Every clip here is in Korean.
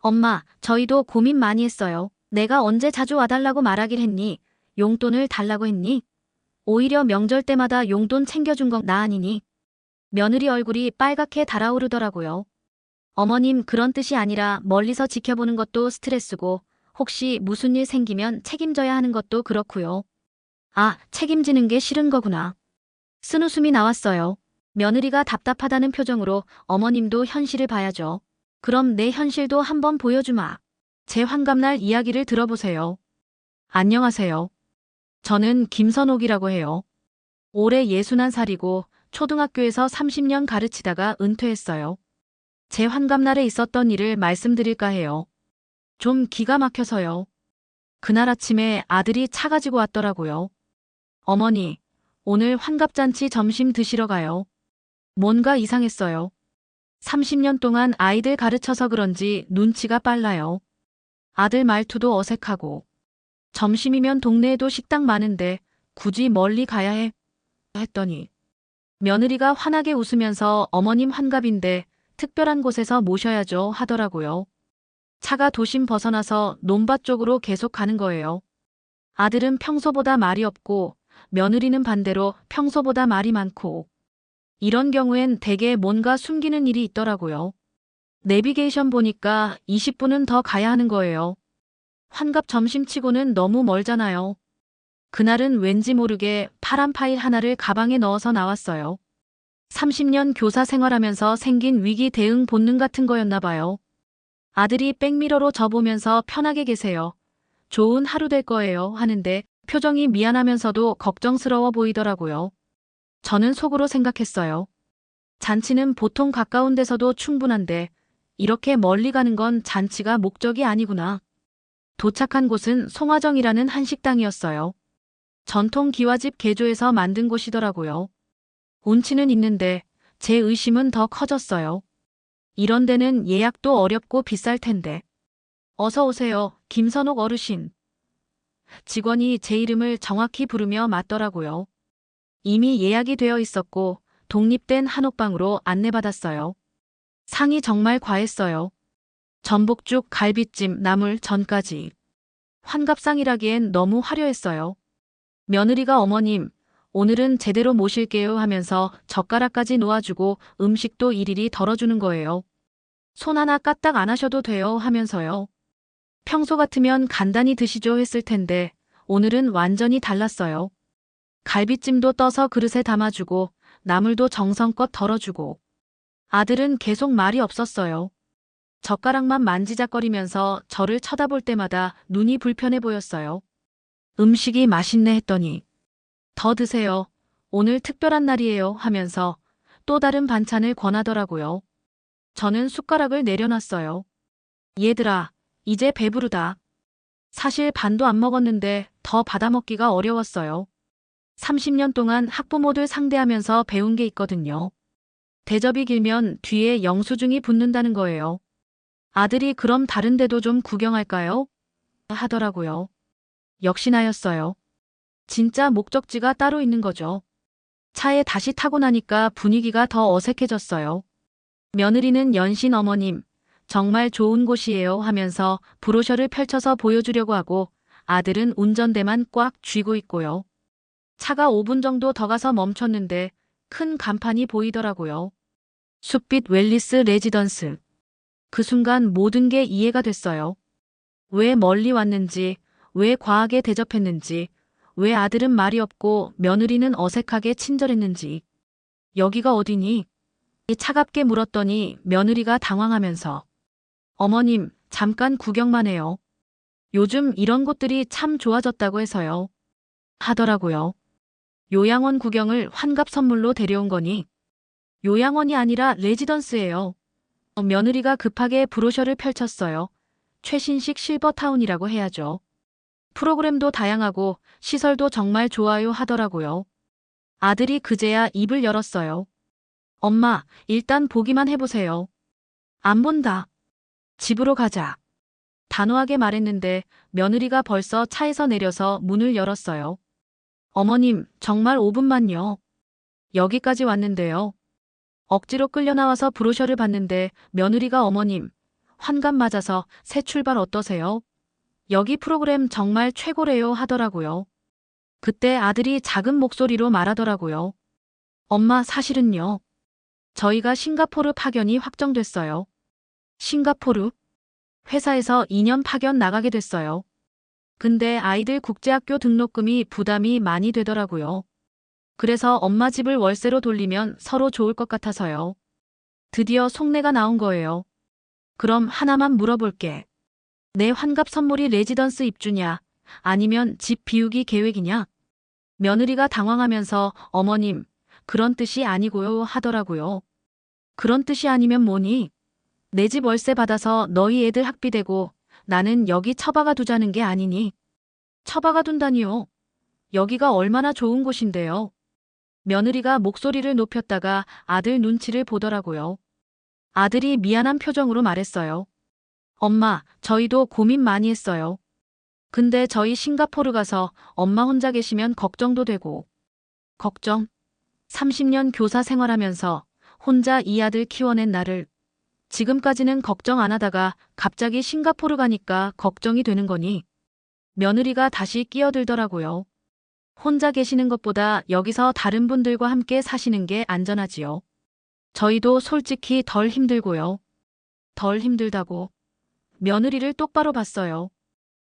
엄마, 저희도 고민 많이 했어요. 내가 언제 자주 와달라고 말하길 했니? 용돈을 달라고 했니? 오히려 명절 때마다 용돈 챙겨준 건 나 아니니? 며느리 얼굴이 빨갛게 달아오르더라고요. 어머님, 그런 뜻이 아니라 멀리서 지켜보는 것도 스트레스고 혹시 무슨 일 생기면 책임져야 하는 것도 그렇고요. 아, 책임지는 게 싫은 거구나. 쓴웃음이 나왔어요. 며느리가 답답하다는 표정으로 어머님도 현실을 봐야죠. 그럼 내 현실도 한번 보여주마. 제 환갑날 이야기를 들어보세요. 안녕하세요. 저는 김선옥이라고 해요. 올해 61살이고 초등학교에서 30년 가르치다가 은퇴했어요. 제 환갑날에 있었던 일을 말씀드릴까 해요. 좀 기가 막혀서요. 그날 아침에 아들이 차 가지고 왔더라고요. 어머니, 오늘 환갑잔치 점심 드시러 가요. 뭔가 이상했어요. 30년 동안 아이들 가르쳐서 그런지 눈치가 빨라요. 아들 말투도 어색하고. 점심이면 동네에도 식당 많은데 굳이 멀리 가야 해? 했더니 며느리가 환하게 웃으면서 어머님 환갑인데 특별한 곳에서 모셔야죠 하더라고요. 차가 도심 벗어나서 논밭 쪽으로 계속 가는 거예요. 아들은 평소보다 말이 없고 며느리는 반대로 평소보다 말이 많고 이런 경우엔 대개 뭔가 숨기는 일이 있더라고요. 내비게이션 보니까 20분은 더 가야 하는 거예요. 환갑 점심치고는 너무 멀잖아요. 그날은 왠지 모르게 파란 파일 하나를 가방에 넣어서 나왔어요. 30년 교사 생활하면서 생긴 위기 대응 본능 같은 거였나 봐요. 아들이 백미러로 저 보면서 편하게 계세요. 좋은 하루 될 거예요 하는데 표정이 미안하면서도 걱정스러워 보이더라고요. 저는 속으로 생각했어요. 잔치는 보통 가까운 데서도 충분한데 이렇게 멀리 가는 건 잔치가 목적이 아니구나. 도착한 곳은 송화정이라는 한식당이었어요. 전통 기와집 개조에서 만든 곳이더라고요. 운치는 있는데 제 의심은 더 커졌어요. 이런 데는 예약도 어렵고 비쌀 텐데. 어서 오세요, 김선옥 어르신. 직원이 제 이름을 정확히 부르며 맞더라고요. 이미 예약이 되어 있었고 독립된 한옥방으로 안내받았어요. 상이 정말 과했어요. 전복죽, 갈비찜, 나물, 전까지. 환갑상이라기엔 너무 화려했어요. 며느리가 어머님, 오늘은 제대로 모실게요 하면서 젓가락까지 놓아주고 음식도 일일이 덜어주는 거예요. 손 하나 까딱 안 하셔도 돼요 하면서요. 평소 같으면 간단히 드시죠 했을 텐데 오늘은 완전히 달랐어요. 갈비찜도 떠서 그릇에 담아주고 나물도 정성껏 덜어주고 아들은 계속 말이 없었어요. 젓가락만 만지작거리면서 저를 쳐다볼 때마다 눈이 불편해 보였어요. 음식이 맛있네 했더니 더 드세요. 오늘 특별한 날이에요 하면서 또 다른 반찬을 권하더라고요. 저는 숟가락을 내려놨어요. 얘들아, 이제 배부르다. 사실 반도 안 먹었는데 더 받아먹기가 어려웠어요. 30년 동안 학부모들 상대하면서 배운 게 있거든요. 대접이 길면 뒤에 영수증이 붙는다는 거예요. 아들이 그럼 다른 데도 좀 구경할까요? 하더라고요. 역시나였어요. 진짜 목적지가 따로 있는 거죠. 차에 다시 타고 나니까 분위기가 더 어색해졌어요. 며느리는 연신 어머님, 정말 좋은 곳이에요 하면서 브로셔를 펼쳐서 보여주려고 하고 아들은 운전대만 꽉 쥐고 있고요. 차가 5분 정도 더 가서 멈췄는데 큰 간판이 보이더라고요. 숲빛 웰리스 레지던스. 그 순간 모든 게 이해가 됐어요. 왜 멀리 왔는지, 왜 과하게 대접했는지, 왜 아들은 말이 없고 며느리는 어색하게 친절했는지. 여기가 어디니? 차갑게 물었더니 며느리가 당황하면서 어머님, 잠깐 구경만 해요. 요즘 이런 곳들이 참 좋아졌다고 해서요. 하더라고요. 요양원 구경을 환갑 선물로 데려온 거니? 요양원이 아니라 레지던스예요. 며느리가 급하게 브로셔를 펼쳤어요. 최신식 실버타운이라고 해야죠. 프로그램도 다양하고 시설도 정말 좋아요 하더라고요. 아들이 그제야 입을 열었어요. 엄마, 일단 보기만 해보세요. 안 본다. 집으로 가자. 단호하게 말했는데 며느리가 벌써 차에서 내려서 문을 열었어요. 어머님, 정말 5분만요. 여기까지 왔는데요. 억지로 끌려 나와서 브로셔를 봤는데 며느리가 어머님, 환갑 맞아서 새 출발 어떠세요? 여기 프로그램 정말 최고래요 하더라고요. 그때 아들이 작은 목소리로 말하더라고요. 엄마, 사실은요. 저희가 싱가포르 파견이 확정됐어요. 싱가포르? 회사에서 2년 파견 나가게 됐어요. 근데 아이들 국제학교 등록금이 부담이 많이 되더라고요. 그래서 엄마 집을 월세로 돌리면 서로 좋을 것 같아서요. 드디어 속내가 나온 거예요. 그럼 하나만 물어볼게. 내 환갑 선물이 레지던스 입주냐? 아니면 집 비우기 계획이냐? 며느리가 당황하면서 어머님, 그런 뜻이 아니고요 하더라고요. 그런 뜻이 아니면 뭐니? 내 집 월세 받아서 너희 애들 학비 대고 나는 여기 처박아 두자는 게 아니니? 처박아 둔다니요? 여기가 얼마나 좋은 곳인데요. 며느리가 목소리를 높였다가 아들 눈치를 보더라고요. 아들이 미안한 표정으로 말했어요. 엄마, 저희도 고민 많이 했어요. 근데 저희 싱가포르 가서 엄마 혼자 계시면 걱정도 되고. 걱정? 30년 교사 생활하면서 혼자 이 아들 키워낸 나를 지금까지는 걱정 안 하다가 갑자기 싱가포르 가니까 걱정이 되는 거니? 며느리가 다시 끼어들더라고요. 혼자 계시는 것보다 여기서 다른 분들과 함께 사시는 게 안전하지요. 저희도 솔직히 덜 힘들고요. 덜 힘들다고. 며느리를 똑바로 봤어요.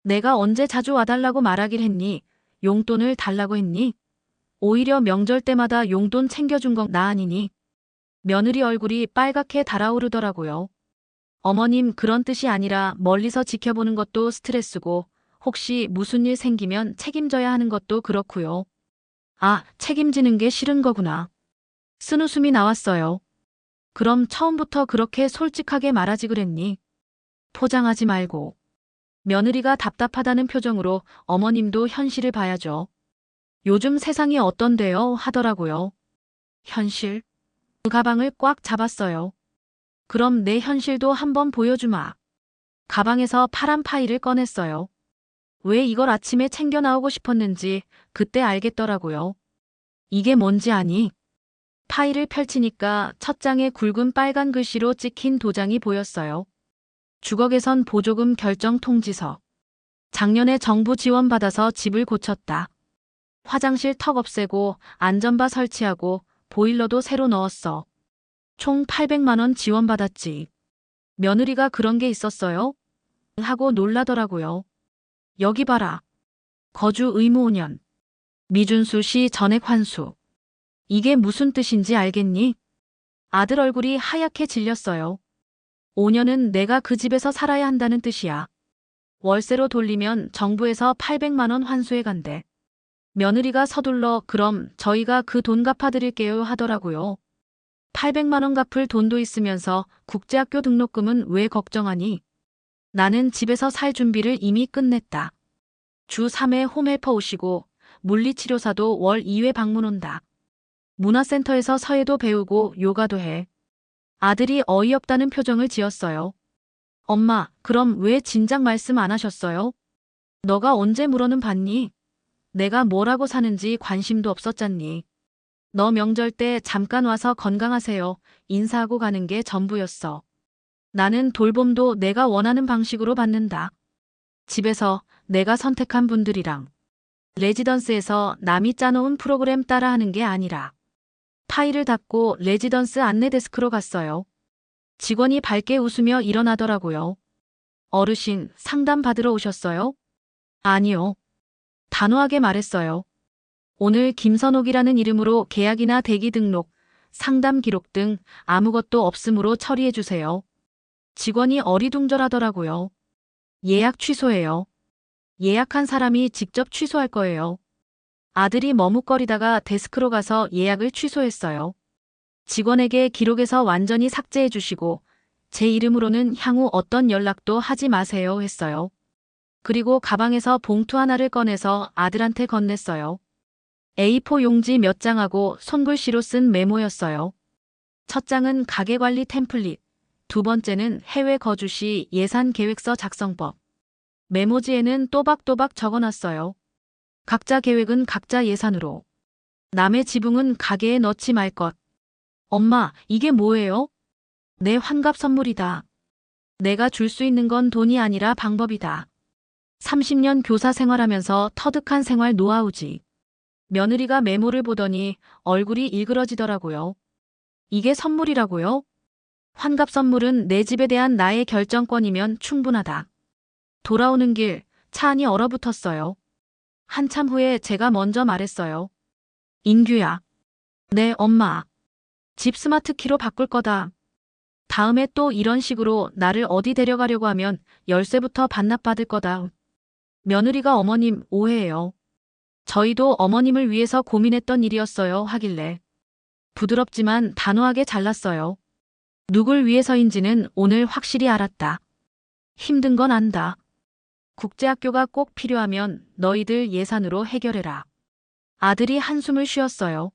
내가 언제 자주 와달라고 말하길 했니? 용돈을 달라고 했니? 오히려 명절 때마다 용돈 챙겨준 건 나 아니니? 며느리 얼굴이 빨갛게 달아오르더라고요. 어머님, 그런 뜻이 아니라 멀리서 지켜보는 것도 스트레스고 혹시 무슨 일 생기면 책임져야 하는 것도 그렇고요. 아, 책임지는 게 싫은 거구나. 쓴웃음이 나왔어요. 그럼 처음부터 그렇게 솔직하게 말하지 그랬니? 포장하지 말고. 며느리가 답답하다는 표정으로 어머님도 현실을 봐야죠. 요즘 세상이 어떤데요? 하더라고요. 현실? 그 가방을 꽉 잡았어요. 그럼 내 현실도 한번 보여주마. 가방에서 파란 파일을 꺼냈어요. 왜 이걸 아침에 챙겨 나오고 싶었는지 그때 알겠더라고요. 이게 뭔지 아니? 파일을 펼치니까 첫 장에 굵은 빨간 글씨로 찍힌 도장이 보였어요. 주거 개선 보조금 결정 통지서. 작년에 정부 지원받아서 집을 고쳤다. 화장실 턱 없애고 안전바 설치하고 보일러도 새로 넣었어. 총 800만 원 지원받았지. 며느리가 그런 게 있었어요? 하고 놀라더라고요. 여기 봐라. 거주 의무 5년. 미준수 씨 전액 환수. 이게 무슨 뜻인지 알겠니? 아들 얼굴이 하얗게 질렸어요. 5년은 내가 그 집에서 살아야 한다는 뜻이야. 월세로 돌리면 정부에서 800만 원 환수해 간대. 며느리가 서둘러 그럼 저희가 그 돈 갚아드릴게요 하더라고요. 800만 원 갚을 돈도 있으면서 국제학교 등록금은 왜 걱정하니? 나는 집에서 살 준비를 이미 끝냈다. 주 3회 홈헬퍼 오시고 물리치료사도 월 2회 방문 온다. 문화센터에서 서예도 배우고 요가도 해. 아들이 어이없다는 표정을 지었어요. 엄마, 그럼 왜 진작 말씀 안 하셨어요? 너가 언제 물어는 봤니? 내가 뭐라고 사는지 관심도 없었잖니. 너 명절 때 잠깐 와서 건강하세요. 인사하고 가는 게 전부였어. 나는 돌봄도 내가 원하는 방식으로 받는다. 집에서 내가 선택한 분들이랑 레지던스에서 남이 짜놓은 프로그램 따라하는 게 아니라. 파일을 닫고 레지던스 안내 데스크로 갔어요. 직원이 밝게 웃으며 일어나더라고요. 어르신, 상담 받으러 오셨어요? 아니요. 단호하게 말했어요. 오늘 김선옥이라는 이름으로 계약이나 대기 등록, 상담 기록 등 아무것도 없음으로 처리해 주세요. 직원이 어리둥절하더라고요. 예약 취소해요. 예약한 사람이 직접 취소할 거예요. 아들이 머뭇거리다가 데스크로 가서 예약을 취소했어요. 직원에게 기록에서 완전히 삭제해 주시고 제 이름으로는 향후 어떤 연락도 하지 마세요 했어요. 그리고 가방에서 봉투 하나를 꺼내서 아들한테 건넸어요. A4 용지 몇 장하고 손글씨로 쓴 메모였어요. 첫 장은 가게관리 템플릿, 두 번째는 해외 거주 시 예산 계획서 작성법. 메모지에는 또박또박 적어놨어요. 각자 계획은 각자 예산으로. 남의 지붕은 가게에 넣지 말 것. 엄마, 이게 뭐예요? 내 환갑 선물이다. 내가 줄 수 있는 건 돈이 아니라 방법이다. 30년 교사 생활하면서 터득한 생활 노하우지. 며느리가 메모를 보더니 얼굴이 일그러지더라고요. 이게 선물이라고요? 환갑 선물은 내 집에 대한 나의 결정권이면 충분하다. 돌아오는 길, 차 안이 얼어붙었어요. 한참 후에 제가 먼저 말했어요. 인규야. 네, 엄마. 집 스마트키로 바꿀 거다. 다음에 또 이런 식으로 나를 어디 데려가려고 하면 열쇠부터 반납받을 거다. 며느리가 어머님 오해해요. 저희도 어머님을 위해서 고민했던 일이었어요 하길래. 부드럽지만 단호하게 잘랐어요. 누굴 위해서인지는 오늘 확실히 알았다. 힘든 건 안다. 국제학교가 꼭 필요하면 너희들 예산으로 해결해라. 아들이 한숨을 쉬었어요.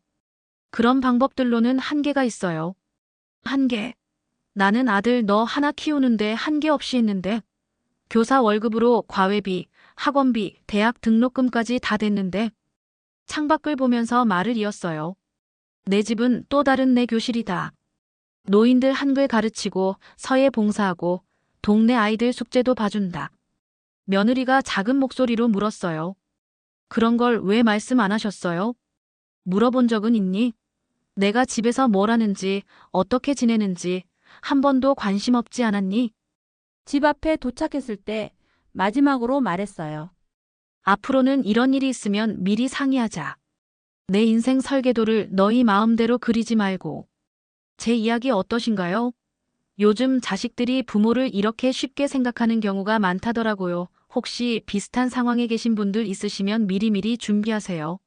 그런 방법들로는 한계가 있어요. 한계. 나는 아들 너 하나 키우는데 한계 없이 했는데. 교사 월급으로 과외비, 학원비, 대학 등록금까지 다 됐는데. 창밖을 보면서 말을 이었어요. 내 집은 또 다른 내 교실이다. 노인들 한글 가르치고 서예 봉사하고 동네 아이들 숙제도 봐준다. 며느리가 작은 목소리로 물었어요. 그런 걸 왜 말씀 안 하셨어요? 물어본 적은 있니? 내가 집에서 뭘 하는지, 어떻게 지내는지 한 번도 관심 없지 않았니? 집 앞에 도착했을 때 마지막으로 말했어요. 앞으로는 이런 일이 있으면 미리 상의하자. 내 인생 설계도를 너희 마음대로 그리지 말고. 제 이야기 어떠신가요? 요즘 자식들이 부모를 이렇게 쉽게 생각하는 경우가 많다더라고요. 혹시 비슷한 상황에 계신 분들 있으시면 미리미리 준비하세요.